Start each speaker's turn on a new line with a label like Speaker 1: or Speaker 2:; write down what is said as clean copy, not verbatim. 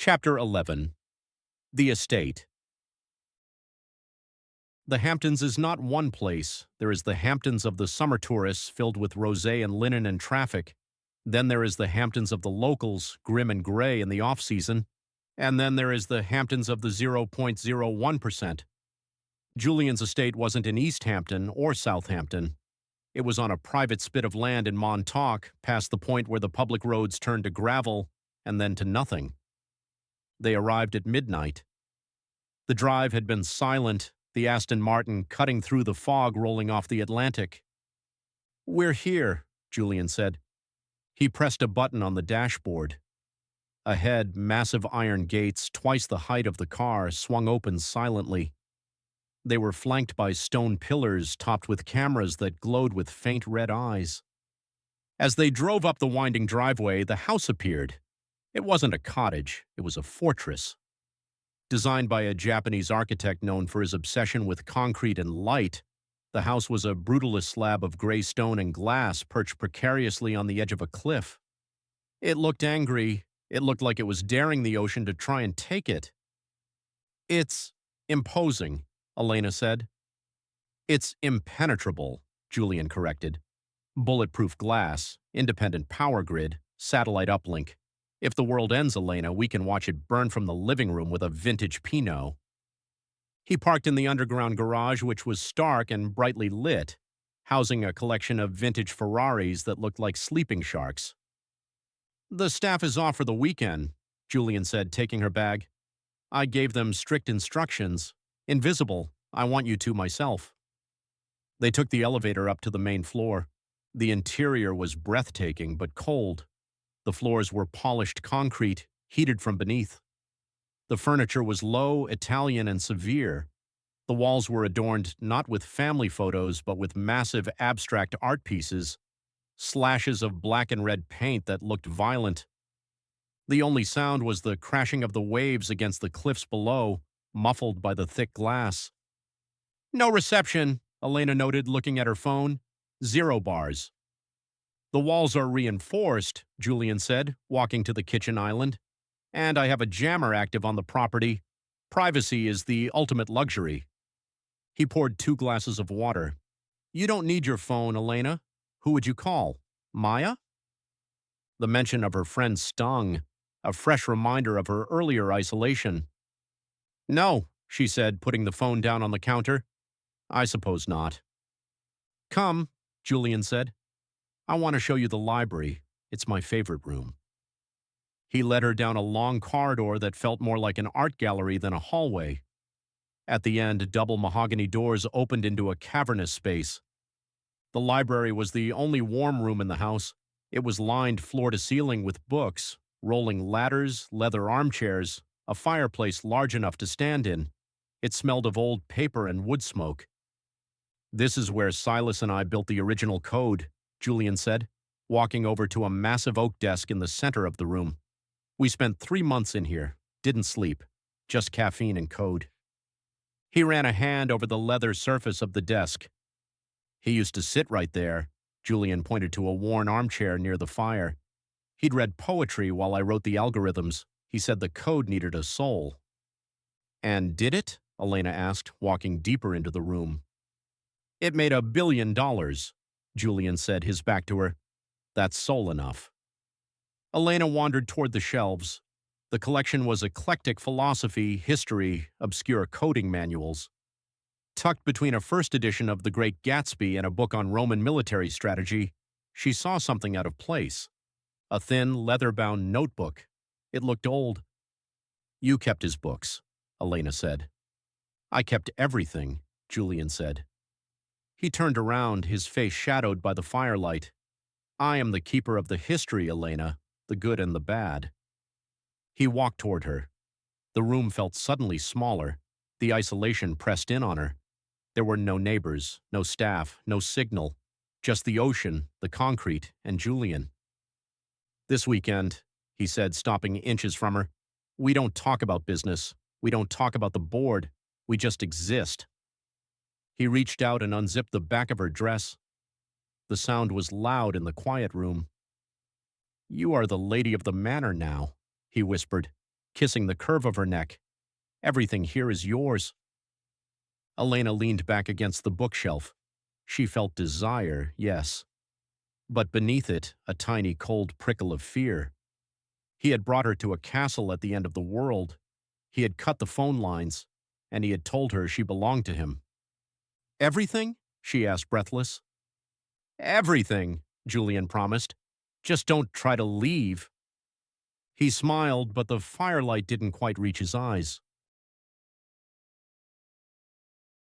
Speaker 1: Chapter 11. The Estate. The Hamptons is not one place. There is the Hamptons of the summer tourists filled with rosé and linen and traffic. Then there is the Hamptons of the locals, grim and gray in the off-season. And then there is the Hamptons of the 0.01%. Julian's estate wasn't in East Hampton or Southampton. It was on a private spit of land in Montauk, past the point where the public roads turned to gravel and then to nothing. They arrived at midnight. The drive had been silent, the Aston Martin cutting through the fog rolling off the Atlantic. "We're here," Julian said. He pressed a button on the dashboard. Ahead, massive iron gates, twice the height of the car, swung open silently. They were flanked by stone pillars topped with cameras that glowed with faint red eyes. As they drove up the winding driveway, the house appeared. It wasn't a cottage, it was a fortress. Designed by a Japanese architect known for his obsession with concrete and light, the house was a brutalist slab of gray stone and glass perched precariously on the edge of a cliff. It looked angry. It looked like it was daring the ocean to try and take it. "It's imposing," Elena said. "It's impenetrable," Julian corrected. "Bulletproof glass, independent power grid, satellite uplink. If the world ends, Elena, we can watch it burn from the living room with a vintage Pinot." He parked in the underground garage, which was stark and brightly lit, housing a collection of vintage Ferraris that looked like sleeping sharks. "The staff is off for the weekend," Julian said, taking her bag. "I gave them strict instructions. Invisible. I want you two myself." They took the elevator up to the main floor. The interior was breathtaking but cold. The floors were polished concrete, heated from beneath. The furniture was low, Italian, and severe. The walls were adorned not with family photos, but with massive abstract art pieces, slashes of black and red paint that looked violent. The only sound was the crashing of the waves against the cliffs below, muffled by the thick glass. "No reception," Elena noted, looking at her phone. "0 bars." "The walls are reinforced," Julian said, walking to the kitchen island. "And I have a jammer active on the property. Privacy is the ultimate luxury." He poured 2 glasses of water. "You don't need your phone, Elena. Who would you call? Maya?" The mention of her friend stung, a fresh reminder of her earlier isolation. "No," she said, putting the phone down on the counter. "I suppose not." "Come," Julian said. "I want to show you the library. It's my favorite room." He led her down a long corridor that felt more like an art gallery than a hallway. At the end, double mahogany doors opened into a cavernous space. The library was the only warm room in the house. It was lined floor to ceiling with books, rolling ladders, leather armchairs, a fireplace large enough to stand in. It smelled of old paper and wood smoke. "This is where Silas and I built the original code," Julian said, walking over to a massive oak desk in the center of the room. "We spent 3 months in here, didn't sleep, just caffeine and code." He ran a hand over the leather surface of the desk. "He used to sit right there," Julian pointed to a worn armchair near the fire. "He'd read poetry while I wrote the algorithms. He said the code needed a soul." "And did it?" Elena asked, walking deeper into the room. "It made $1 billion, Julian said, his back to her. "That's soul enough." Elena wandered toward the shelves. The collection was eclectic philosophy, history, obscure coding manuals. Tucked between a first edition of The Great Gatsby and a book on Roman military strategy, she saw something out of place. A thin, leather-bound notebook. It looked old. "You kept his books," Elena said. "I kept everything," Julian said. He turned around, his face shadowed by the firelight. "I am the keeper of the history, Elena, the good and the bad." He walked toward her. The room felt suddenly smaller. The isolation pressed in on her. There were no neighbors, no staff, no signal. Just the ocean, the concrete, and Julian. "This weekend," he said, stopping inches from her, "we don't talk about business. We don't talk about the board. We just exist." He reached out and unzipped the back of her dress. The sound was loud in the quiet room. "You are the lady of the manor now," he whispered. kissing the curve of her neck. Everything here is yours. Elena leaned back against the bookshelf. She felt desire, yes, but beneath it, a tiny cold prickle of fear. He had brought her to a castle at the end of the world. He had cut the phone lines, and he had told her she belonged to him. Everything? She asked, breathless. Everything, Julian promised. Just don't try to leave. He smiled, but the firelight didn't quite reach his eyes.